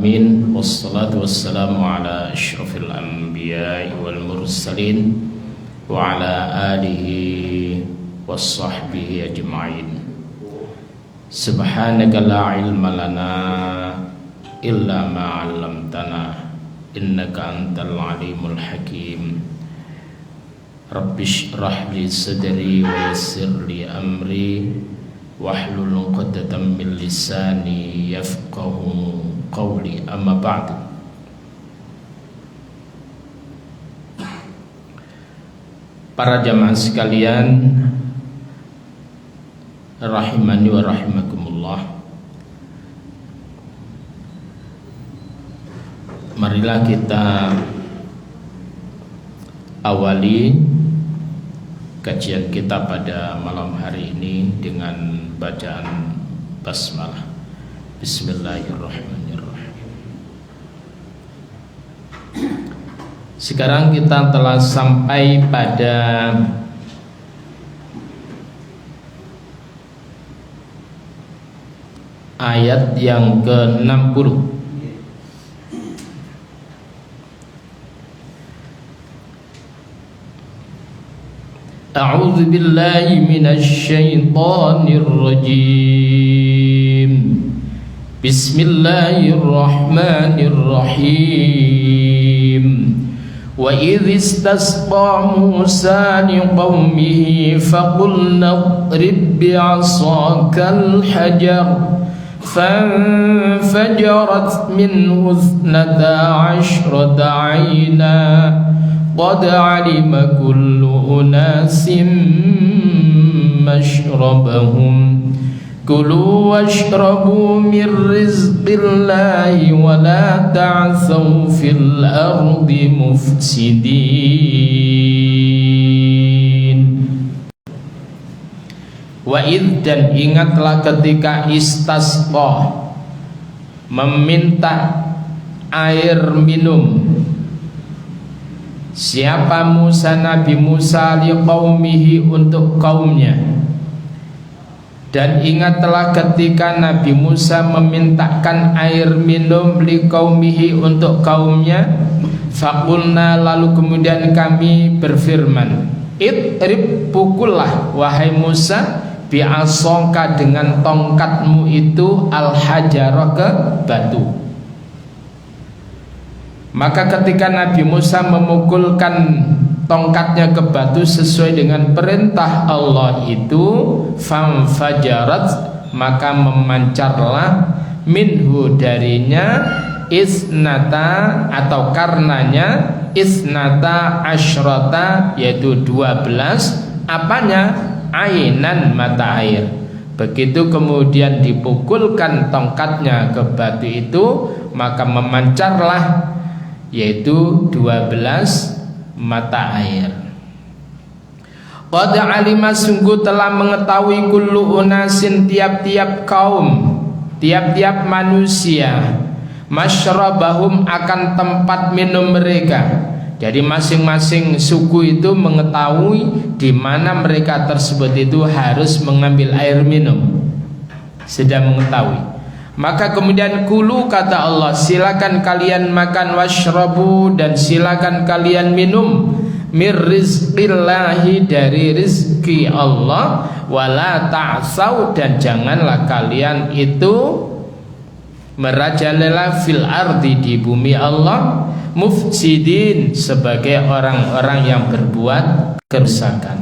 alamin, wassalatu wassalamu ala asyrafil anbiya'i wal mursalin wa ala alihi wassahbihi ajma'in. Subhanaka la ilma lana illa ma 'allamtana innaka antal alimul hakim. Rabbi shrah li sadri wa yassir li amri wahlul 'uqdatam min lisani yafqahu qawli. Amma ba'du. Para jamaah sekalian rahimani wa rahimakumullah, marilah kita awali kajian kita pada malam hari ini dengan bacaan basmalah. Bismillahirrahmanirrahim. Sekarang kita telah sampai pada ayat yang ke-60. A'udzu billahi minasy syaithanir rajim. Bismillahirrahmanirrahim. Wa idh istasqa Musa liqaumihi faqulna idrib bi'asakal hajar فانفجرت منه 12 عينا قد علم كل أناس مشربهم كلوا واشربوا من رزق الله ولا تعثوا في الأرض مفسدين. Wa'id, dan ingatlah ketika istasqa, meminta air minum, siapa Musa, Nabi Musa, liqaumihi, untuk kaumnya. Dan ingatlah ketika Nabi Musa memintakan air minum liqaumihi, untuk kaumnya. Faqulna, lalu kemudian kami berfirman, idrib, pukullah wahai Musa, bi'asaka, dengan tongkatmu itu, al-hajarah, ke batu. Maka ketika Nabi Musa memukulkan tongkatnya ke batu sesuai dengan perintah Allah itu, famfajarat, maka memancarlah, minhu, darinya, isnata, atau karenanya, isnata asyrata, yaitu 12, apanya? Ainan, mata air. Begitu kemudian dipukulkan tongkatnya ke batu itu, maka memancarlah, yaitu 12 mata air. Qad alima, sungguh telah mengetahui, kullu unasin, tiap-tiap kaum, tiap-tiap manusia, masyrabahum, akan tempat minum mereka. Jadi masing-masing suku itu mengetahui di mana mereka tersebut itu harus mengambil air minum, sudah mengetahui. Maka kemudian kulu, kata Allah, silakan kalian makan, washrabu, dan silakan kalian minum, mir rizqillahi, dari rizki Allah, wala ta'saw, dan janganlah kalian itu merajalela fil ardi, di bumi Allah, mufsidin, sebagai orang-orang yang berbuat kerusakan.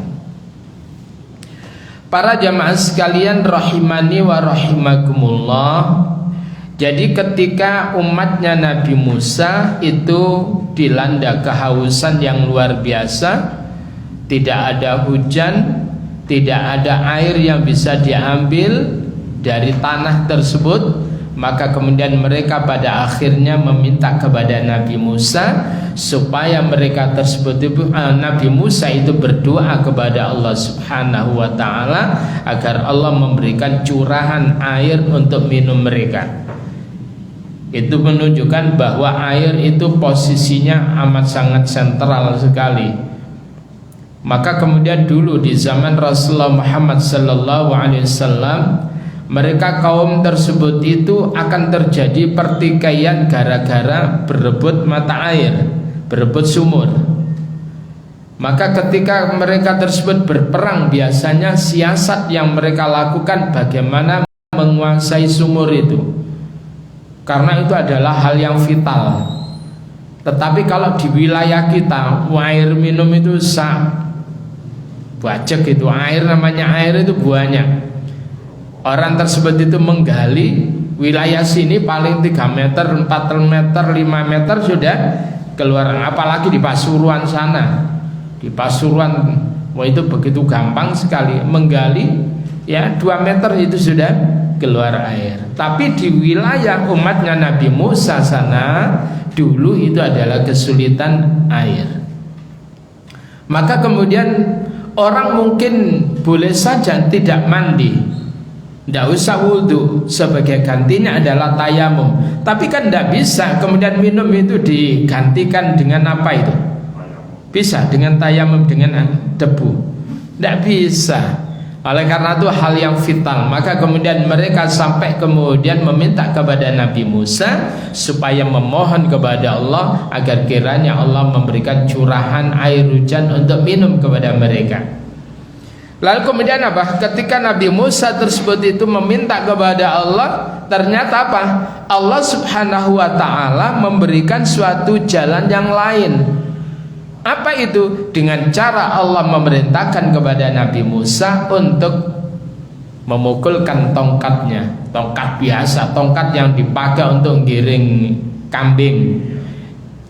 Para jamaah sekalian rahimani wa rahimakumullah, jadi ketika umatnya Nabi Musa itu dilanda kehausan yang luar biasa, tidak ada hujan, tidak ada air yang bisa diambil dari tanah tersebut, maka kemudian mereka pada akhirnya meminta kepada Nabi Musa supaya mereka tersebut, Nabi Musa itu berdoa kepada Allah Subhanahu wa ta'ala agar Allah memberikan curahan air untuk minum mereka. Itu menunjukkan bahwa air itu posisinya amat sangat sentral sekali. Maka kemudian dulu di zaman Rasulullah Muhammad sallallahu alaihi wasallam, mereka kaum tersebut itu akan terjadi pertikaian gara-gara berebut mata air, berebut sumur. Maka ketika mereka tersebut berperang, biasanya siasat yang mereka lakukan bagaimana menguasai sumur itu, karena itu adalah hal yang vital. Tetapi kalau di wilayah kita, air minum itu bajek itu, air namanya air itu banyak. Orang tersebut itu menggali wilayah sini paling 3 meter, 4 meter, 5 meter sudah keluar. Apalagi di Pasuruan sana, di Pasuruan, wah itu begitu gampang sekali menggali, ya 2 meter itu sudah keluar air. Tapi di wilayah umatnya Nabi Musa sana, dulu itu adalah kesulitan air. Maka kemudian orang mungkin boleh saja tidak mandi, tidak usah wudhu, sebagai gantinya adalah tayamum. Tapi kan tidak bisa kemudian minum itu digantikan dengan apa itu? Bisa dengan tayamum, dengan debu? Tidak bisa. Oleh karena itu hal yang vital, maka kemudian mereka sampai kemudian meminta kepada Nabi Musa supaya memohon kepada Allah agar kiranya Allah memberikan curahan air hujan untuk minum kepada mereka. Lalu kemudian apa? Ketika Nabi Musa tersebut itu meminta kepada Allah, ternyata apa? Allah Subhanahu wa ta'ala memberikan suatu jalan yang lain. Apa itu? Dengan cara Allah memerintahkan kepada Nabi Musa untuk memukulkan tongkatnya, tongkat biasa, tongkat yang dipakai untuk giring kambing,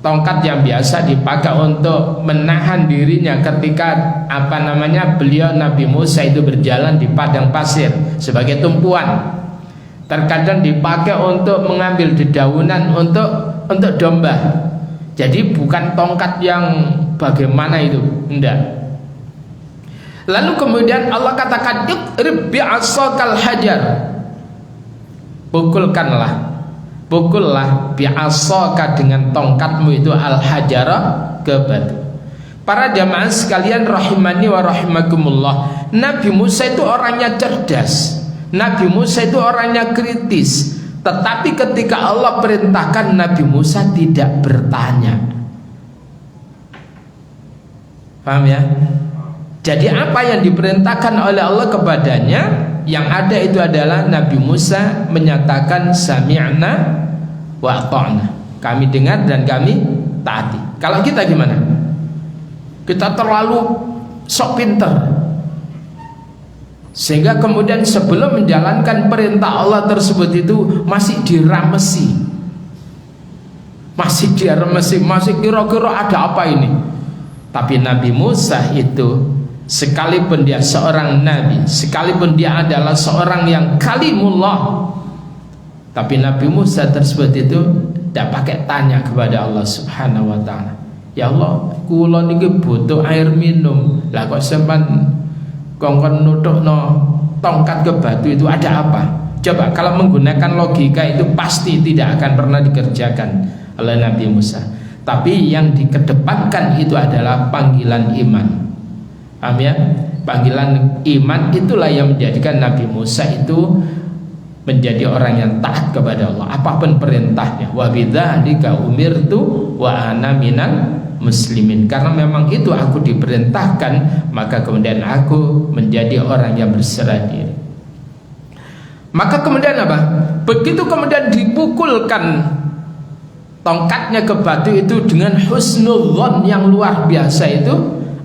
tongkat yang biasa dipakai untuk menahan dirinya ketika beliau Nabi Musa itu berjalan di padang pasir sebagai tumpuan. Terkadang dipakai untuk mengambil dedaunan untuk domba. Jadi bukan tongkat yang bagaimana itu, enggak. Lalu kemudian Allah katakan, "Idrib bi'asakal hajar." Pukullah bi'asaka dengan tongkatmu itu al-hajara ke batu. Para jamaah sekalian rahimani wa rahimakumullah, Nabi Musa itu orangnya cerdas. Nabi Musa itu orangnya kritis. Tetapi ketika Allah perintahkan, Nabi Musa tidak bertanya. Paham ya? Jadi apa yang diperintahkan oleh Allah kepadanya, yang ada itu adalah Nabi Musa menyatakan sami'na wa ata'na. Kami dengar dan kami taati. Kalau kita gimana? Kita terlalu sok pinter, sehingga kemudian sebelum menjalankan perintah Allah tersebut itu masih diramesi, masih kira-kira ada apa ini. Tapi Nabi Musa itu, sekalipun dia seorang nabi, sekalipun dia adalah seorang yang kalimullah, tapi Nabi Musa tersebut itu tidak pakai tanya kepada Allah Subhanahu wa ta'ala. Ya Allah, kula niki butuh air minum, lah kok sampean kongkon nutukno tongkat ke batu, itu ada apa? Coba kalau menggunakan logika itu pasti tidak akan pernah dikerjakan oleh Nabi Musa. Tapi yang dikedepankan itu adalah panggilan iman. Paham ya? Panggilan iman itulah yang menjadikan Nabi Musa itu menjadi orang yang taat kepada Allah apapun perintahnya. Wa bidzalika umirtu wa ana minal muslimin. Karena memang itu aku diperintahkan, maka kemudian aku menjadi orang yang berserah diri. Maka kemudian apa? Begitu kemudian dipukulkan tongkatnya ke batu itu dengan husnudzon yang luar biasa itu,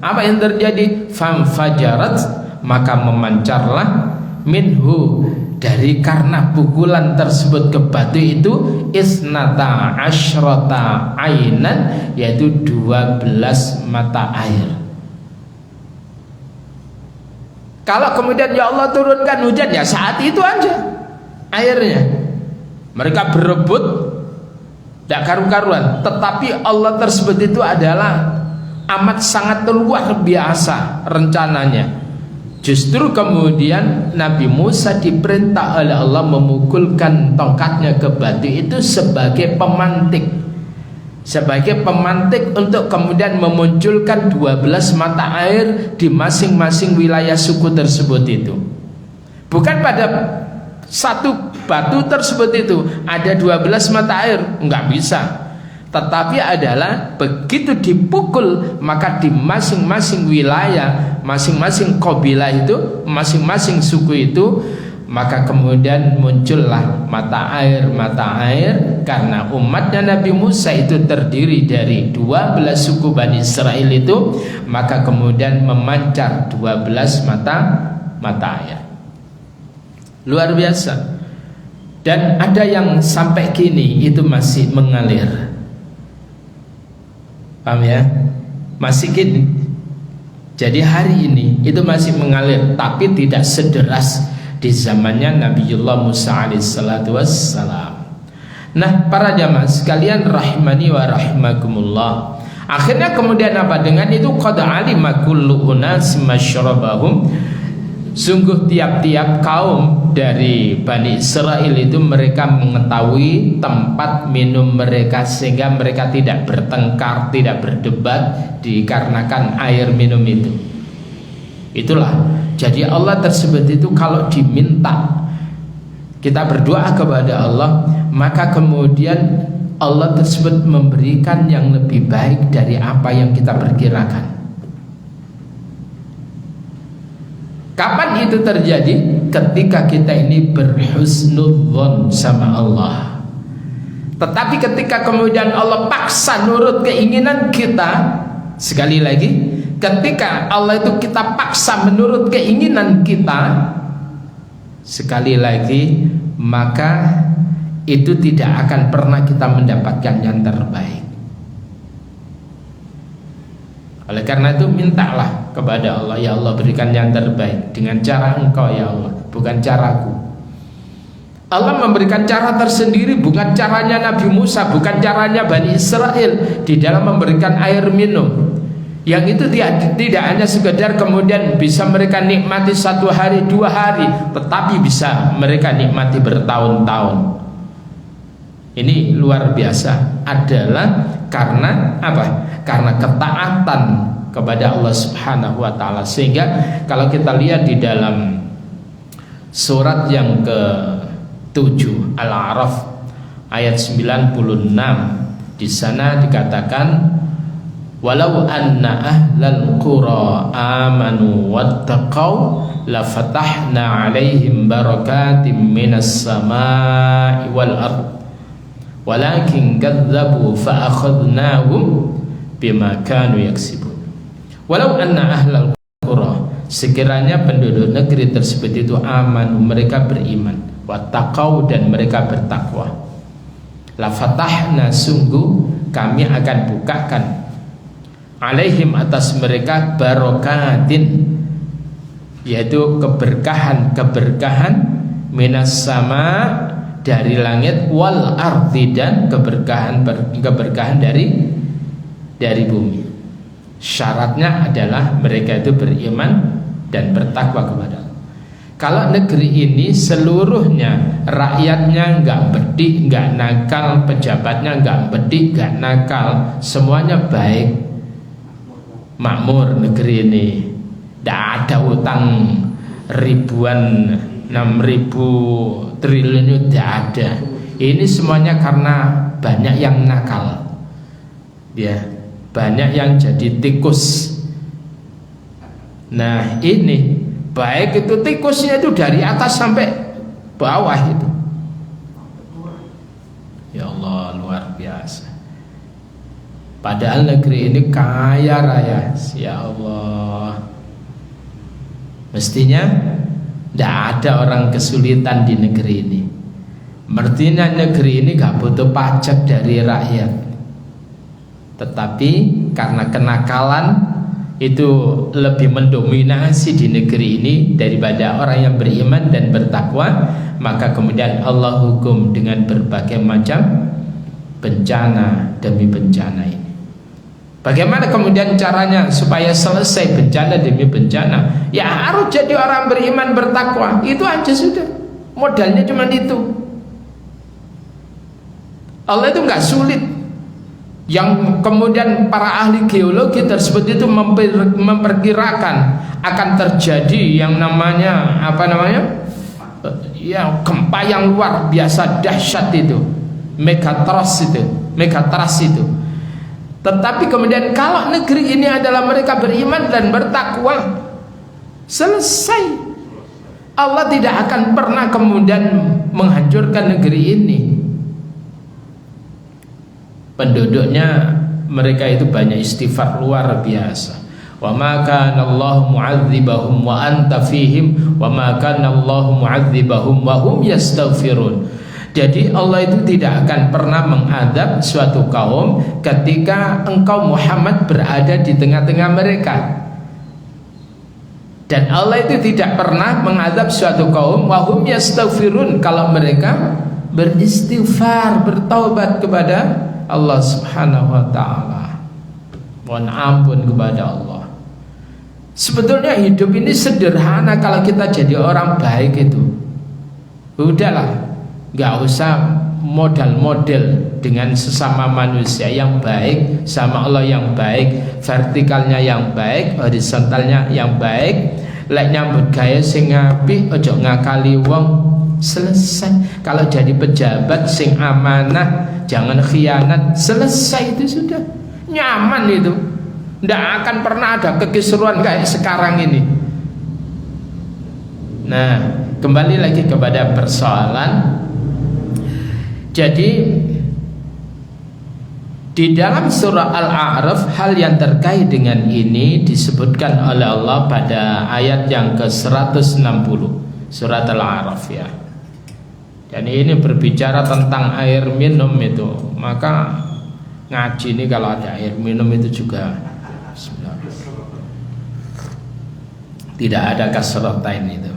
apa yang terjadi? Famfajarat, maka memancarlah minhu, dari karena pukulan tersebut ke batu itu, isnata asyrata ainan, yaitu 12 mata air. Kalau kemudian ya Allah turunkan hujan, ya saat itu aja airnya. Mereka berebut tidak karu-karuan, tetapi Allah tersebut itu adalah amat sangat luar biasa rencananya. Justru kemudian Nabi Musa diperintah oleh Allah memukulkan tongkatnya ke batu itu sebagai pemantik, untuk kemudian memunculkan 12 mata air di masing-masing wilayah suku tersebut itu. Bukan pada satu batu tersebut itu ada 12 mata air, nggak bisa. Tetapi adalah begitu dipukul, maka di masing-masing wilayah, masing-masing kabilah itu, masing-masing suku itu, maka kemudian muncullah mata air karena umatnya Nabi Musa itu terdiri dari 12 suku Bani Israel itu, maka kemudian memancar 12 mata air. Luar biasa. Dan ada yang sampai kini itu masih mengalir. Paham ya? Masih gini. Jadi hari ini itu masih mengalir, tapi tidak sederas di zamannya Nabiullah Musa alaihissalatu wassalam. Nah, para jamaah sekalian rahimani wa rahimakumullah. Akhirnya kemudian apa? Dengan itu qad alima kullu unasin masyrabahum. Sungguh tiap-tiap kaum dari Bani Israel itu mereka mengetahui tempat minum mereka, sehingga mereka tidak bertengkar, tidak berdebat dikarenakan air minum itu. Itulah. Jadi Allah tersebut itu kalau diminta kita berdoa kepada Allah, maka kemudian Allah tersebut memberikan yang lebih baik dari apa yang kita perkirakan. Kapan itu terjadi? Ketika kita ini berhusnudzon sama Allah. Tetapi ketika kemudian Allah paksa nurut keinginan kita, sekali lagi, ketika Allah itu kita paksa menurut keinginan kita, sekali lagi, maka itu tidak akan pernah kita mendapatkan yang terbaik. Oleh karena itu mintalah kepada Allah, ya Allah berikan yang terbaik dengan cara Engkau ya Allah, bukan caraku. Allah memberikan cara tersendiri, bukan caranya Nabi Musa, bukan caranya Bani Israel di dalam memberikan air minum. Yang itu tidak hanya sekedar kemudian bisa mereka nikmati 1 hari 2 hari, tetapi bisa mereka nikmati bertahun-tahun. Ini luar biasa, adalah karena apa? Karena ketaatan kepada Allah Subhanahu wa taala. Sehingga kalau kita lihat di dalam surat yang ke-7 Al-A'raf ayat 96, di sana dikatakan walau anna ahlal qura amanu wattaqau la fatahna 'alaihim barakatim minas samaa'i wal ardh walakin kadzabu fa akhadnahum bima kanu yaksibun. Walau anna ahlal qura, sekiranya penduduk negeri tersebut itu aman, mereka beriman, wattaqau dan mereka bertakwa, la fatahna, sungguh kami akan bukakan, alaihim, atas mereka, barokatin, yaitu keberkahan minas sama, dari langit, wal ardi, dan keberkahan dari bumi. Syaratnya adalah mereka itu beriman dan bertakwa kepada Allah. Kalau negeri ini seluruhnya rakyatnya nggak bedik, nggak nakal, pejabatnya nggak bedik, nggak nakal, semuanya baik, makmur negeri ini, tidak ada utang ribuan, 6.000 triliun itu tidak ada. Ini semuanya karena banyak yang nakal, ya, banyak yang jadi tikus. Nah ini baik itu tikusnya itu dari atas sampai bawah itu. Ya Allah, luar biasa. Padahal negeri ini kaya raya, ya Allah. Mestinya tidak ada orang kesulitan di negeri ini. Mestinya negeri ini gak butuh pajak dari rakyat. Tetapi karena kenakalan itu lebih mendominasi di negeri ini daripada orang yang beriman dan bertakwa, maka kemudian Allah hukum dengan berbagai macam bencana demi bencana ini. Bagaimana kemudian caranya supaya selesai bencana demi bencana? Ya harus jadi orang beriman bertakwa. Itu aja sudah. Modalnya cuma itu. Allah itu nggak sulit. Yang kemudian para ahli geologi tersebut itu memperkirakan akan terjadi yang namanya ya gempa yang luar biasa dahsyat itu, megatrust itu. Tetapi kemudian kalau negeri ini adalah mereka beriman dan bertakwa, selesai. Allah tidak akan pernah kemudian menghancurkan negeri ini. Penduduknya mereka itu banyak istighfar luar biasa. Wa ma kana Allahu mu'adzibahum wa anta fihim wa ma kana Allahu mu'adzibahum wa hum yastaghfirun. Jadi Allah itu tidak akan pernah mengadab suatu kaum ketika engkau Muhammad berada di tengah-tengah mereka. Dan Allah itu tidak pernah mengadab suatu kaum wa hum yastaghfirun, kalau mereka beristighfar, bertaubat kepada Allah Subhanahu wa taala. Mohon ampun kepada Allah. Sebetulnya hidup ini sederhana kalau kita jadi orang baik itu. Udahlah, nggak usah modal-model dengan sesama manusia yang baik, sama Allah yang baik, vertikalnya yang baik, horizontalnya yang baik. Lek nyambut gawe sing apik, ojo ngakali wong, selesai. Kalau jadi pejabat sing amanah, jangan khianat, selesai, itu sudah nyaman itu. Nggak akan pernah ada kekisruan kayak sekarang ini. Nah, kembali lagi kepada persoalan. Jadi di dalam surah Al-A'raf, hal yang terkait dengan ini disebutkan oleh Allah pada ayat yang ke-160 surat Al-A'raf ya. Dan ini berbicara tentang air minum itu. Maka ngaji ini kalau ada air minum itu juga tidak ada kasratain itu.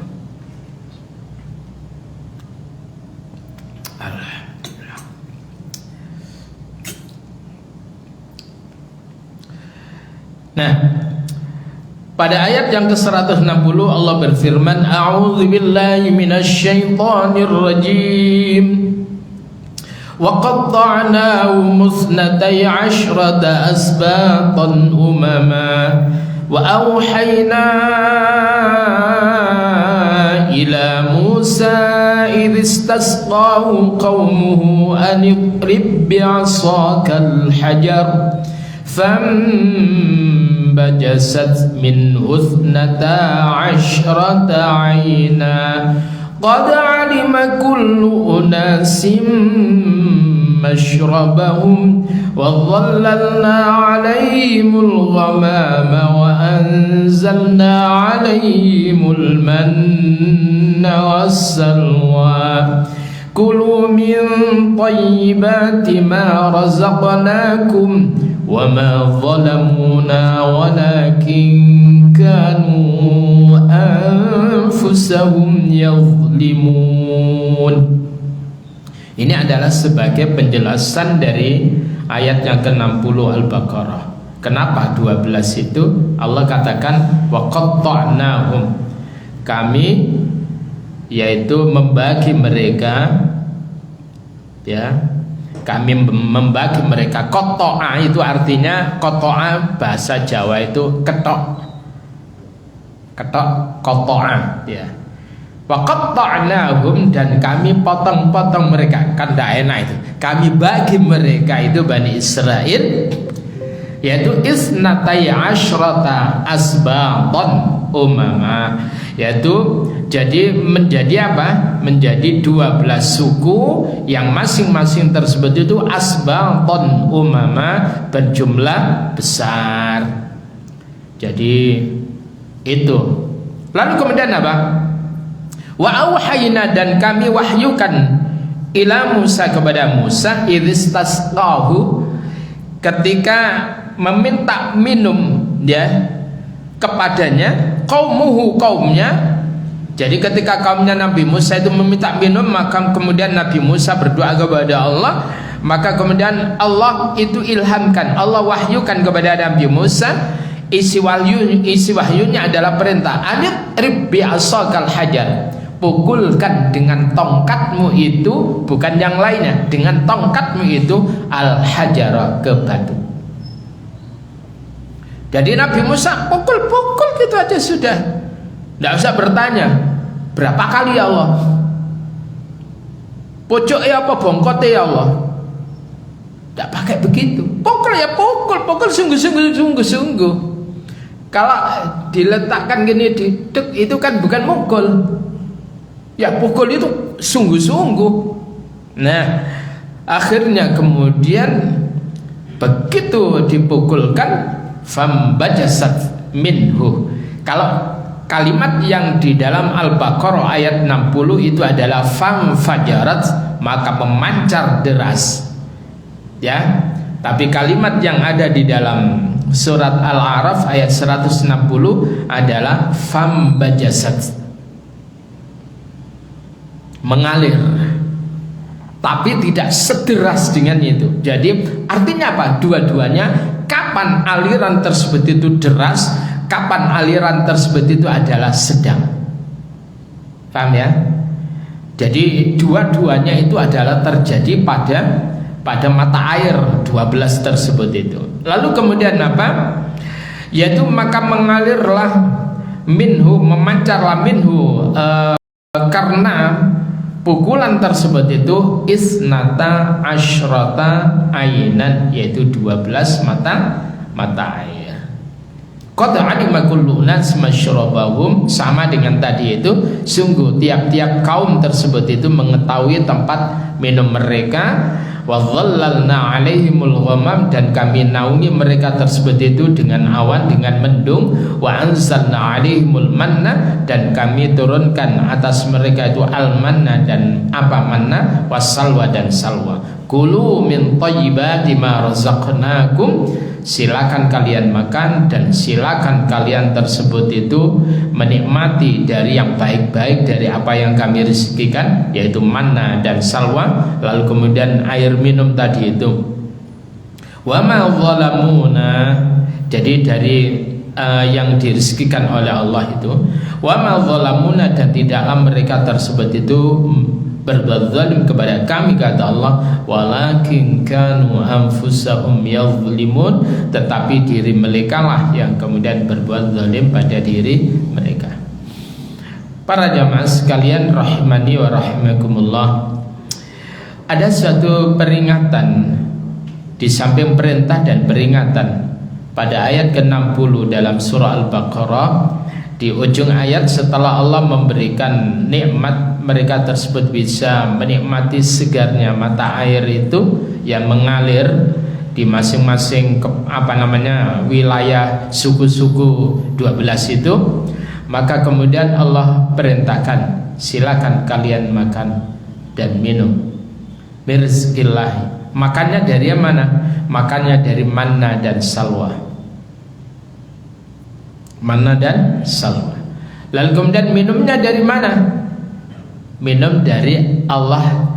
Nah, pada ayat yang ke-160 Allah berfirman, a'udzubillahi minasyaitonir rajim. Wa qatta'nahum musnatai 'asyrata asbatan umama wa auhayna ila Musa idh istasqahu qaumuhu an idrib bi'asakal hajar فانبجست منه 12 عينا قد علم كل أناس مشربهم وظللنا عليهم الغمام وأنزلنا عليهم المن والسلوى كلوا من طيبات ما رزقناكم وما ظلمونا ولكن كانوا أنفسهم يظلمون. Ini adalah sebagai penjelasan dari ayat yang ke-60 Al-Baqarah. Kenapa 12 itu Allah katakan wa qatta'nahum, kami yaitu membagi mereka, ya, kami membagi mereka. Qata'a itu artinya, qata'a bahasa Jawa itu ketok, qata'a ya. Wa qatta'nahum, dan kami potong-potong mereka. Kan tidak enak itu. Kami bagi mereka itu Bani Israel, yaitu isnatai asyrata asbatan umama, yaitu jadi menjadi apa? Menjadi 12 suku yang masing-masing tersebut itu asbatan umama, berjumlah besar. Jadi itu. Lalu kemudian apa? Wa auhayna, dan kami wahyukan ila Musa, kepada Musa, idhistasqahu, ketika meminta minum ya kepadanya, qaumuhu, kaumnya. Jadi ketika kaumnya Nabi Musa itu meminta minum, maka kemudian Nabi Musa berdoa kepada Allah, maka kemudian Allah itu ilhamkan, Allah wahyukan kepada Nabi Musa, isi wahyunya adalah perintah, anit ribbi asakal hajar, pukulkan dengan tongkatmu itu, bukan yang lainnya, dengan tongkatmu itu al hajar, ke batu. Jadi Nabi Musa pukul-pukul gitu aja sudah, tidak usah bertanya berapa kali ya Allah, pojoknya apa bongkote ya Allah. Tidak pakai begitu. Pukul ya pukul sungguh-sungguh. Kalau diletakkan gini di dek, itu kan bukan mukul. Ya pukul itu sungguh-sungguh. Nah, akhirnya kemudian begitu dipukulkan fambajasat minhu. Kalau kalimat yang di dalam Al-Baqarah ayat 60 itu adalah famfajarat, maka memancar deras. Ya, tapi kalimat yang ada di dalam surat Al-A'raf ayat 160 adalah fambajasat, mengalir, tapi tidak sederas dengan itu. Jadi artinya apa? Dua-duanya, kapan aliran tersebut itu deras, kapan aliran tersebut itu adalah sedang. Paham ya? Jadi dua-duanya itu adalah terjadi pada mata air 12 tersebut itu. Lalu kemudian apa? Yaitu maka mengalirlah minhu, memancarlah minhu, karena pukulan tersebut itu isnata asyrata ainan, yaitu 12 mata air. Qad alima kullu nas masyrabahum, sama dengan tadi itu, sungguh tiap-tiap kaum tersebut itu mengetahui tempat minum mereka. Wa dhallalna 'alaihimul ghamam, dan kami naungi mereka tersebut itu dengan awan, dengan mendung. Wa anzalna 'alaihimul manna, dan kami turunkan atas mereka itu al-manna, dan apa manna, wassalwa, dan salwa. Kulu min thayyibati ma razaqnakum, silakan kalian makan dan silakan kalian tersebut itu menikmati dari yang baik-baik dari apa yang kami rezekikan, yaitu manna dan salwa. Lalu kemudian air minum tadi itu. Wa ma zalamuna, jadi dari yang direzekikan oleh Allah itu. Wa ma zalamuna, dan tidaklah mereka tersebut itu berbuat zalim kepada kami, kata Allah, walakin kanu anfusahum yadhlimun, tetapi diri mereka lah yang kemudian berbuat zalim pada diri mereka. Para jamaah sekalian rahimani wa rahimakumullah, ada suatu peringatan di samping perintah dan peringatan pada ayat ke-60 dalam surah Al-Baqarah. Di ujung ayat, setelah Allah memberikan nikmat mereka tersebut bisa menikmati segarnya mata air itu yang mengalir di masing-masing wilayah suku-suku 12 itu, maka kemudian Allah perintahkan, silakan kalian makan dan minum birizkillah. Makannya dari mana? Makannya dari manna dan salwa. Manna dan salwa. Lalu kemudian minumnya dari mana? Minum dari Allah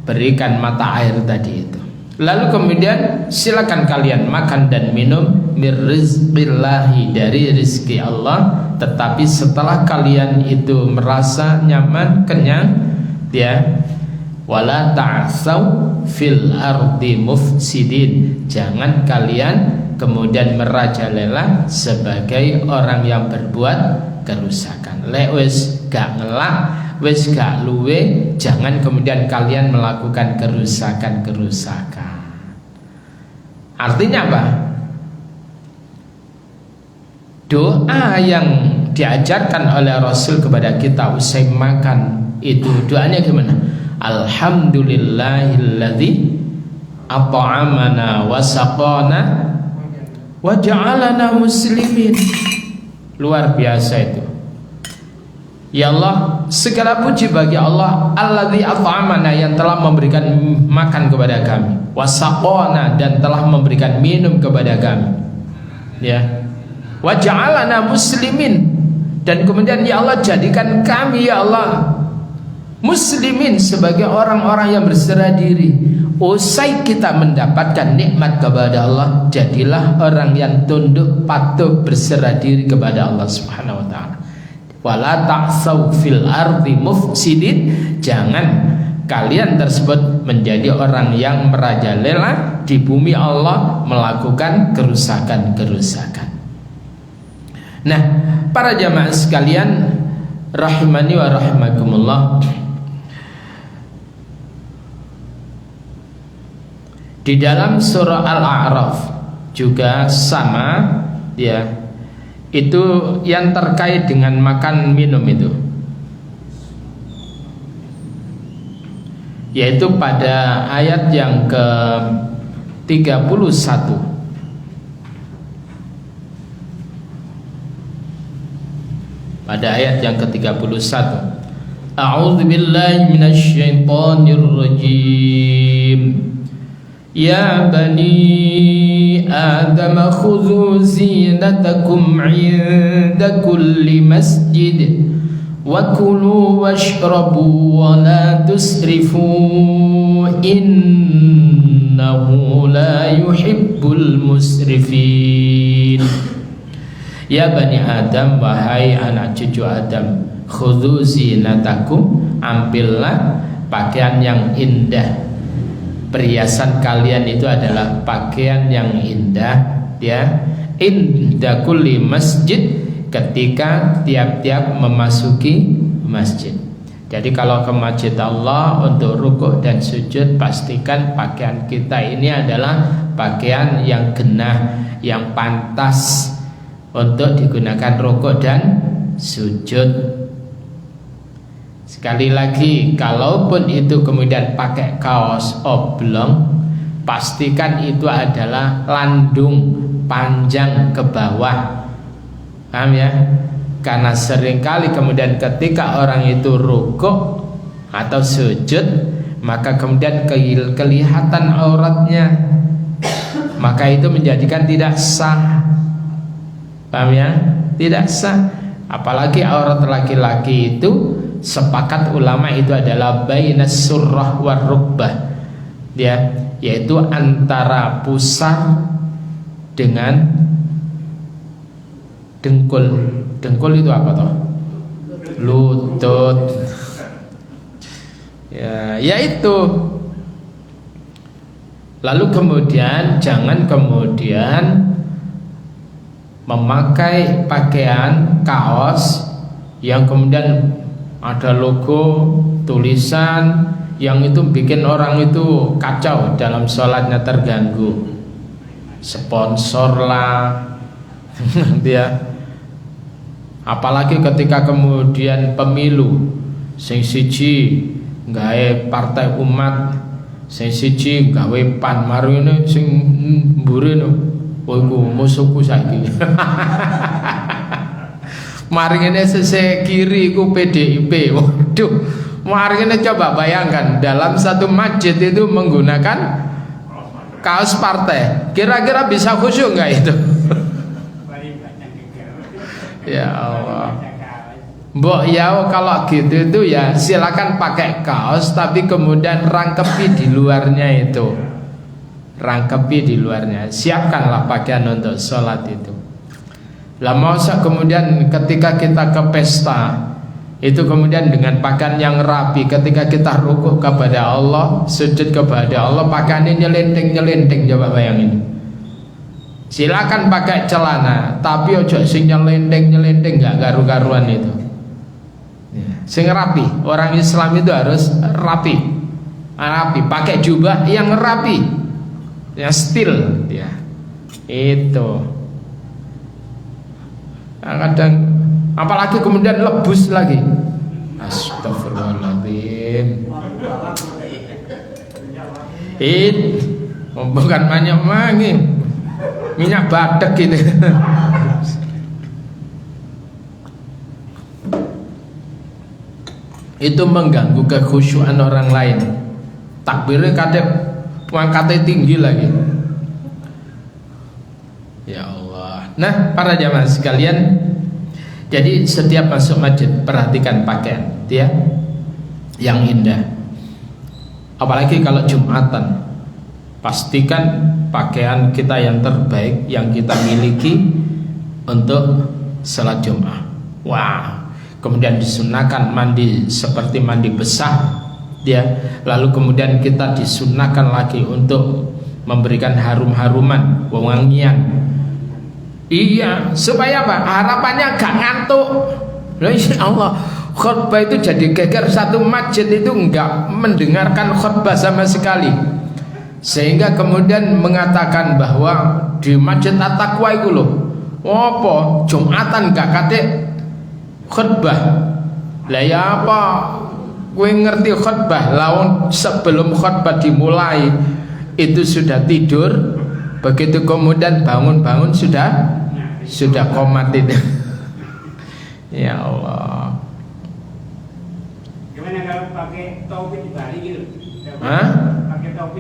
berikan mata air tadi itu. Lalu kemudian silakan kalian makan dan minum mirrizqillahi, dari rizki Allah. Tetapi setelah kalian itu merasa nyaman, kenyang, ya, wala ta'asaw fil ardi mufsidin, jangan kalian kemudian merajalela sebagai orang yang berbuat kerusakan. Wis gak ngelak, wis gak luwe, jangan kemudian kalian melakukan kerusakan. Artinya apa? Doa yang diajarkan oleh Rasul kepada kita usai makan itu, doanya gimana? Alhamdulillahilladzi at'amana wa saqana wa ja'alana muslimin. Luar biasa itu. Ya Allah, segala puji bagi Allah, alladzi at'amana, yang telah memberikan makan kepada kami, wa saqana, dan telah memberikan minum kepada kami, ya, wa ja'alana muslimin, dan kemudian ya Allah jadikan kami ya Allah muslimin, sebagai orang-orang yang berserah diri. Usai kita mendapatkan nikmat kepada Allah, jadilah orang yang tunduk patuh berserah diri kepada Allah Subhanahu wa taala. Wala ta'saw fil ardi mufsidin, jangan kalian tersebut menjadi orang yang merajalela di bumi Allah melakukan kerusakan. Nah, para jamaah sekalian rahimani wa rahimakumullah, Di dalam surah Al-A'raf juga sama ya. Itu yang terkait dengan makan minum itu, yaitu pada ayat yang ke-31. Pada ayat yang ke-31. A'udzu billahi minasy syaithanir rajim. Ya bani Adam khudhu zinatakum 'inda kulli masjid wa kulu washrabu wa la tusrifu innahu la yuhibbul musrifin. Ya bani Adam, wahai anak cucu Adam, khudhu zinatakum, ambillah pakaian yang indah. Perhiasan kalian itu adalah pakaian yang indah ya, inda kulli masjid, ketika tiap-tiap memasuki masjid. Jadi kalau ke masjid Allah untuk rukuk dan sujud, pastikan pakaian kita ini adalah pakaian yang genah, yang pantas untuk digunakan rukuk dan sujud. Sekali lagi, kalaupun itu kemudian pakai kaos oblong, pastikan itu adalah landung panjang ke bawah. Paham ya? Karena seringkali kemudian ketika orang itu rukuk atau sujud, maka kemudian kelihatan auratnya, maka itu menjadikan tidak sah. Paham ya? Tidak sah. Apalagi aurat laki-laki itu, sepakat ulama itu adalah bainas surrah war rukbah ya, yaitu antara pusar dengan dengkul. Dengkul itu apa toh? Lutut ya, yaitu. Lalu kemudian jangan kemudian memakai pakaian kaos yang kemudian ada logo, tulisan yang itu bikin orang itu kacau dalam sholatnya, terganggu. Sponsor lah dia. Apalagi ketika kemudian pemilu, sing siji gawe partai umat, sing siji gawe PAN, marine sing mburi no, oh iku musuhku saiki. Mari ini sisi kiri ku PDIP. Waduh, mari ini coba bayangkan dalam satu masjid itu menggunakan kaos partai. Kira-kira bisa khusyuk nggak itu? Ya Allah. Mbok ya kalau gitu itu ya silakan pakai kaos, tapi kemudian rangkepi di luarnya itu. Rangkepi di luarnya. Siapkanlah pakaian untuk sholat itu. Lah masa kemudian ketika kita ke pesta itu kemudian dengan pakaian yang rapi, ketika kita rukuk kepada Allah, sujud kepada Allah, pakaiannya nyelenteng-nyelenteng, coba bayangin. Silakan pakai celana, tapi ojo sing nyelenteng-nyelenteng, enggak garu-garuan itu. Sing rapi, orang Islam itu harus rapi. Rapi, pakai jubah yang rapi. Yang stil ya. Itu. Kadang apalagi kemudian lebus lagi. Astagfirullahaladzim. Bukan banyak mangi, minyak badak gitu. Itu mengganggu kekhusyuan orang lain. Takbirnya kadang pangkatnya tinggi lagi. Ya Allah. Nah, para jamaah sekalian, jadi setiap masuk masjid perhatikan pakaian, ya, yang indah. Apalagi kalau Jumatan, pastikan pakaian kita yang terbaik yang kita miliki untuk salat Jumat. Wah, kemudian disunahkan mandi seperti mandi besar, ya. Lalu kemudian kita disunahkan lagi untuk memberikan harum-haruman, wewangian. Iya, supaya apa? Harapannya gak ngantuk. Loh, insya Allah khutbah itu jadi geger, satu masjid itu enggak mendengarkan khutbah sama sekali. Sehingga kemudian mengatakan bahwa di Masjid At-Taqwa itu loh, apa Jumatan gak kate khutbah. Lah ya apa kowe ngerti khutbah lawan sebelum khutbah dimulai itu sudah tidur, begitu kemudian bangun-bangun sudah komat itu. Ya Allah. Gimana kalau pakai topi di Bali gitu? Hah? Pakai topi.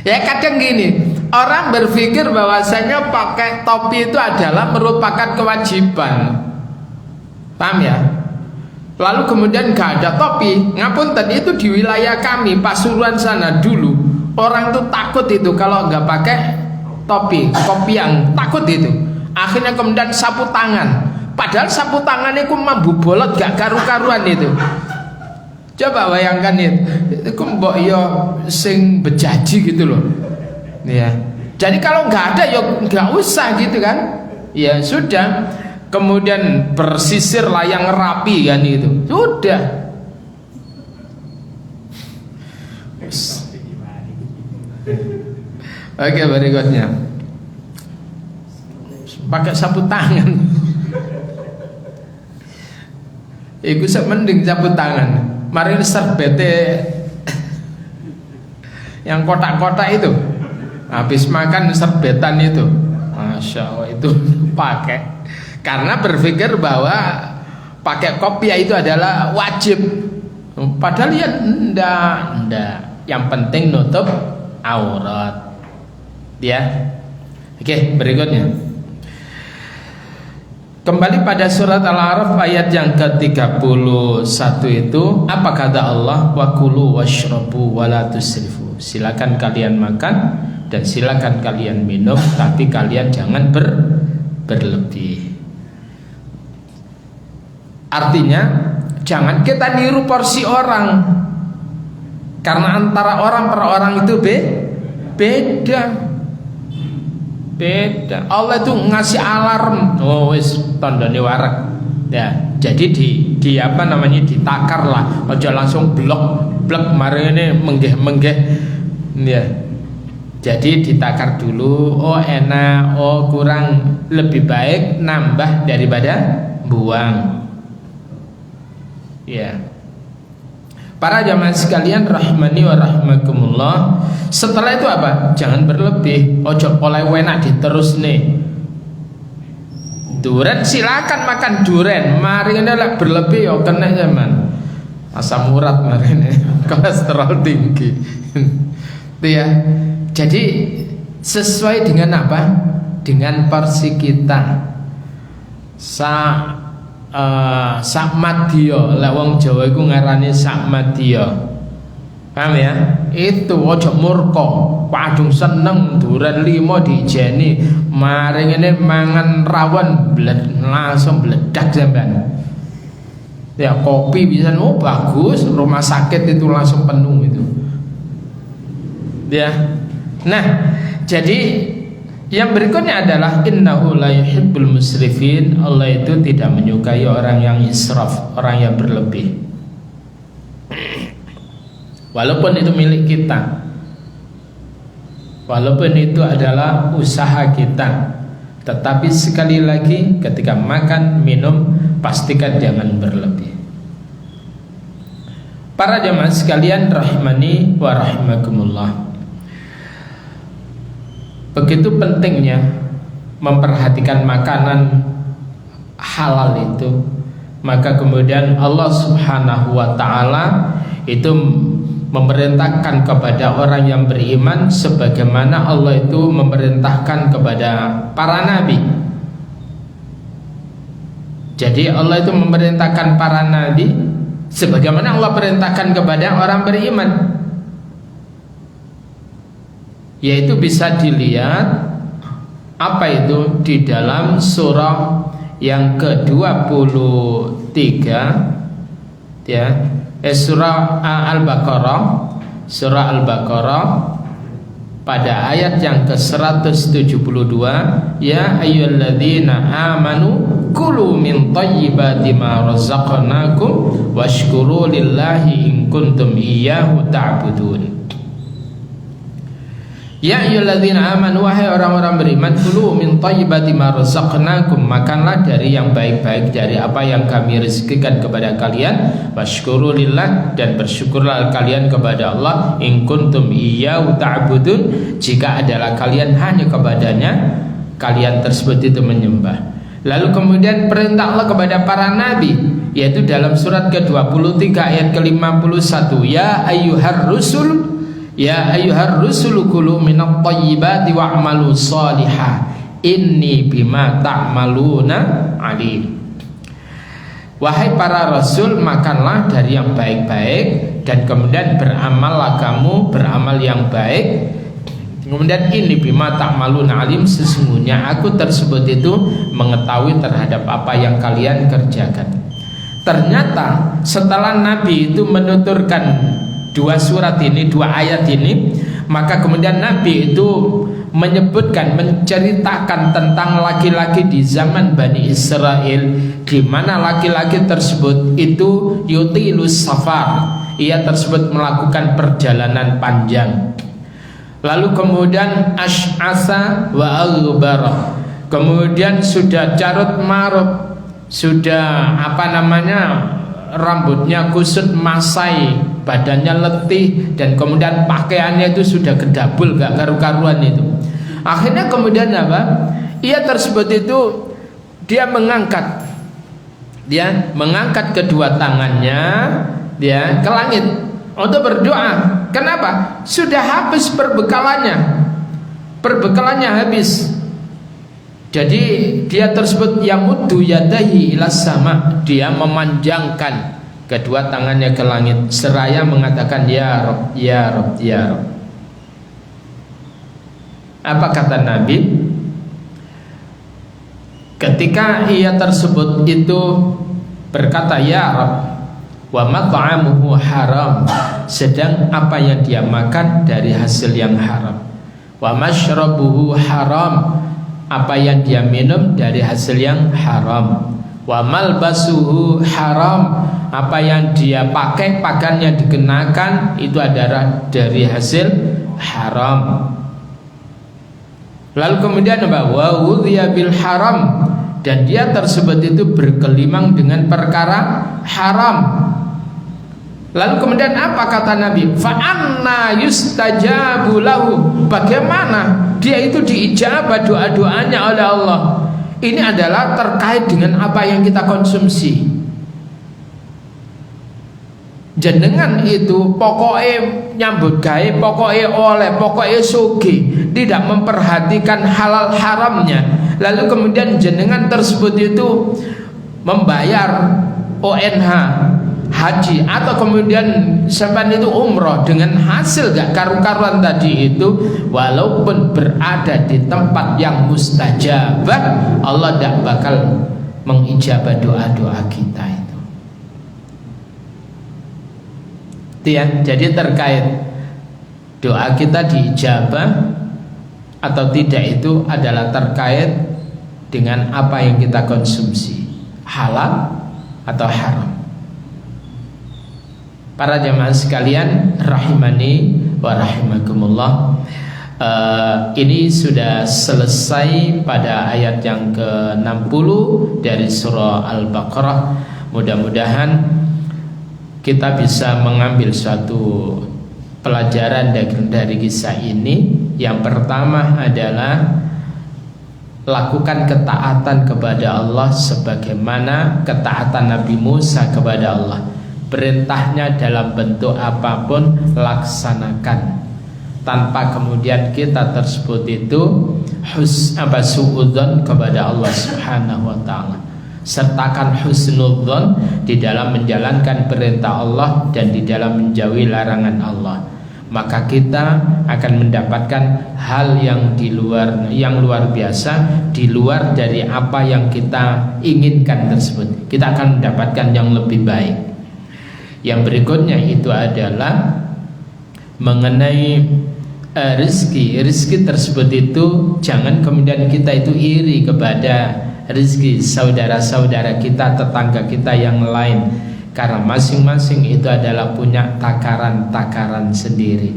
Ya kadang gini, orang berpikir bahwasanya pakai topi itu adalah merupakan kewajiban. Paham ya? Lalu kemudian gak ada topi. Ngapunten, itu di wilayah kami Pasuruan sana dulu, orang tuh takut itu kalau nggak pakai topi, kopiang, takut itu. Akhirnya kemudian sapu tangan. Padahal sapu tangan itu mambu bolot gak karu-karuan itu. Coba bayangkan itu mbok yo sing bejaji gitu loh. Ya. Jadi kalau nggak ada ya nggak usah gitu kan. Ya sudah. Kemudian bersisir lah yang rapi kan itu. Sudah. Oke, berikutnya. Pakai sapu tangan. Iku mending sapu tangan. Mari serbete yang kotak-kotak itu, habis makan serbetan itu, Masya Allah itu pakai, karena berpikir bahwa pakai kopiah itu adalah wajib. Padahal ya ndak. Yang penting nutup aurat. Ya. Oke, berikutnya. Kembali pada surat Al-A'raf ayat yang ke-31 itu, apa kata Allah? Wa kulu washrabu wa la tusrifu. Silakan kalian makan dan silakan kalian minum, tapi kalian jangan berlebih. Artinya jangan kita niru porsi orang, karena antara orang per orang itu beda. Allah itu ngasih alarm. Oh wis tandane warak. Ya, jadi di apa namanya ditakar lah. Aja langsung blok mari ini menggeh. Ya. Jadi ditakar dulu. Oh enak, oh kurang, lebih baik nambah daripada buang. Ya. Para jamaah sekalian rahimani wa rahimakumullah. Setelah itu apa? Jangan berlebih. Ojo oleh enak diterus nih. Duren silakan makan duren. Mari ini lah berlebih yo kena zaman. Asam urat mari ini kolesterol tinggi. Itu ya. Jadi sesuai dengan apa? Dengan porsi kita. Sak madya, lek wong Jawa iku ngarani sak madya. Paham ya? Itu ojo murka. Padung seneng duren 5 diijeni, mari ngene mangan rawon langsung bledak sampean. Ya kopi bisa bagus, rumah sakit itu langsung penuh itu. Ya. Nah, jadi yang berikutnya adalah innahu la yuhibbul musrifin. Allah itu tidak menyukai orang yang israf, orang yang berlebih. Walaupun itu milik kita, walaupun itu adalah usaha kita, tetapi sekali lagi ketika makan, minum, pastikan jangan berlebih. Para jamaah sekalian rahimani wa rahimakumullah, begitu pentingnya memperhatikan makanan halal itu, maka kemudian Allah Subhanahu wa ta'ala itu memerintahkan kepada orang yang beriman sebagaimana Allah itu memerintahkan kepada para nabi. Jadi Allah itu memerintahkan para nabi sebagaimana Allah perintahkan kepada orang beriman. Yaitu bisa dilihat apa itu di dalam surah yang ke-23 ya, surah Al-Baqarah pada ayat yang ke-172, ya ayyuhalladzina amanu kulu min thayyibati ma razaqnakum washkuru lillahi in kuntum iyyahu ta'budun. Ya ayyuhalladzina amanu, wahai orang-orang beriman, kulu min thayyibati ma razaqnakum, makanlah dari yang baik-baik dari apa yang kami rezekikan kepada kalian, washkuru lillah, dan bersyukurlah kalian kepada Allah, in kuntum iyyahu ta'budun, jika adalah kalian hanya kepadanya kalian tersebut itu menyembah. Lalu kemudian perintah Allah kepada para nabi, yaitu dalam surat ke-23 ayat ke-51, ya ayyuhar rusul, ya ayyuhar rusulu kulu minat thayyibati wa'malu salihah inni bima ta'maluna alim. Wahai para rasul, makanlah dari yang baik-baik dan kemudian beramallah kamu beramal yang baik. Kemudian ini bima ta'maluna alim, sesungguhnya aku tersebut itu mengetahui terhadap apa yang kalian kerjakan. Ternyata setelah Nabi itu menuturkan dua surat ini, dua ayat ini, maka kemudian Nabi itu menyebutkan, menceritakan tentang laki-laki di zaman Bani Israel, di mana laki-laki tersebut itu yutilus safar, ia tersebut melakukan perjalanan panjang. Lalu kemudian ash'asa wa aghbara, kemudian sudah carut marut, sudah rambutnya kusut masai, badannya letih, dan kemudian pakaiannya itu sudah kedabul, gak karu-karuan itu. Akhirnya kemudian apa? Ia tersebut itu dia mengangkat kedua tangannya dia ke langit untuk berdoa. Kenapa? Sudah habis perbekalannya habis. Jadi dia tersebut yamuddu yadahi ilas sama, dia memanjangkan kedua tangannya ke langit seraya mengatakan ya Rabb, ya Rabb, ya Rabb. Apa kata Nabi? Ketika ia tersebut itu berkata ya Rabb, wa mat'amuhu haram, sedang apa yang dia makan dari hasil yang haram, wa mashrabuhu haram, apa yang dia minum dari hasil yang haram, wa malbasuhu haram, apa yang dia pakai, pakaian yang dikenakan itu adalah dari hasil haram. Lalu kemudian apa? Wa wudhiya bil haram, dan dia tersebut itu bergelimang dengan perkara haram. Lalu kemudian apa kata Nabi? Fa anna yustajabu lahu, bagaimana dia itu diijabah doa-doanya oleh Allah? Ini adalah terkait dengan apa yang kita konsumsi. Jenengan itu pokoknya nyambut gawe, pokoknya oleh, pokoknya sugi, tidak memperhatikan halal haramnya. Lalu kemudian jenengan tersebut itu membayar ONH, haji, atau kemudian sampai itu umroh dengan hasil gak karu-karuan tadi itu, walaupun berada di tempat yang mustajabah, Allah tidak bakal mengijabah doa-doa kita itu. Ya, jadi terkait doa kita diijabah atau tidak itu adalah terkait dengan apa yang kita konsumsi, halal atau haram. Para jamaah sekalian rahimani wa rahimakumullah, ini sudah selesai pada ayat yang ke-60 dari surah Al-Baqarah. Mudah-mudahan kita bisa mengambil suatu pelajaran dari kisah ini. Yang pertama adalah lakukan ketaatan kepada Allah sebagaimana ketaatan Nabi Musa kepada Allah. Perintahnya dalam bentuk apapun laksanakan, tanpa kemudian kita tersebut itu suudzon kepada Allah Subhanahu wa ta'ala. Sertakan husnudzon di dalam menjalankan perintah Allah dan di dalam menjauhi larangan Allah, maka kita akan mendapatkan hal yang luar biasa, di luar dari apa yang kita inginkan tersebut. Kita akan mendapatkan yang lebih baik. Yang berikutnya itu adalah mengenai rezeki tersebut itu jangan kemudian kita itu iri kepada rezeki saudara-saudara kita, tetangga kita yang lain, karena masing-masing itu adalah punya takaran-takaran sendiri.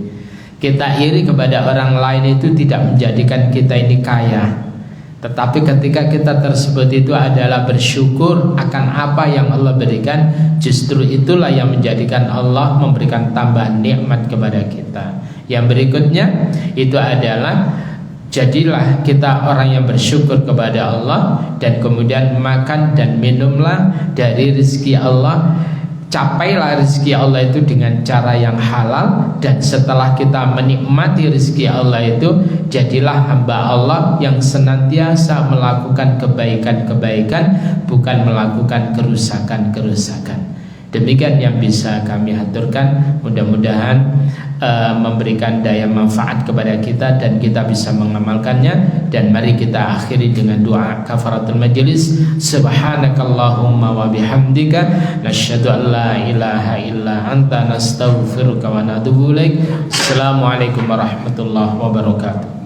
Kita iri kepada orang lain itu tidak menjadikan kita ini kaya. Tetapi ketika kita tersebut itu adalah bersyukur akan apa yang Allah berikan, justru itulah yang menjadikan Allah memberikan tambahan nikmat kepada kita. Yang berikutnya itu adalah jadilah kita orang yang bersyukur kepada Allah, dan kemudian makan dan minumlah dari rezeki Allah. Capailah rezeki Allah itu dengan cara yang halal, dan setelah kita menikmati rezeki Allah itu, jadilah hamba Allah yang senantiasa melakukan kebaikan-kebaikan, bukan melakukan kerusakan-kerusakan. Demikian yang bisa kami aturkan. Mudah-mudahan memberikan daya manfaat kepada kita dan kita bisa mengamalkannya. Dan mari kita akhiri dengan doa kafaratul majelis. Subhanakallahumma wa bihamdika nasyhadu an la ilaha illa anta nastaghfiruka wa natubu ilaik. Assalamualaikum warahmatullahi wabarakatuh.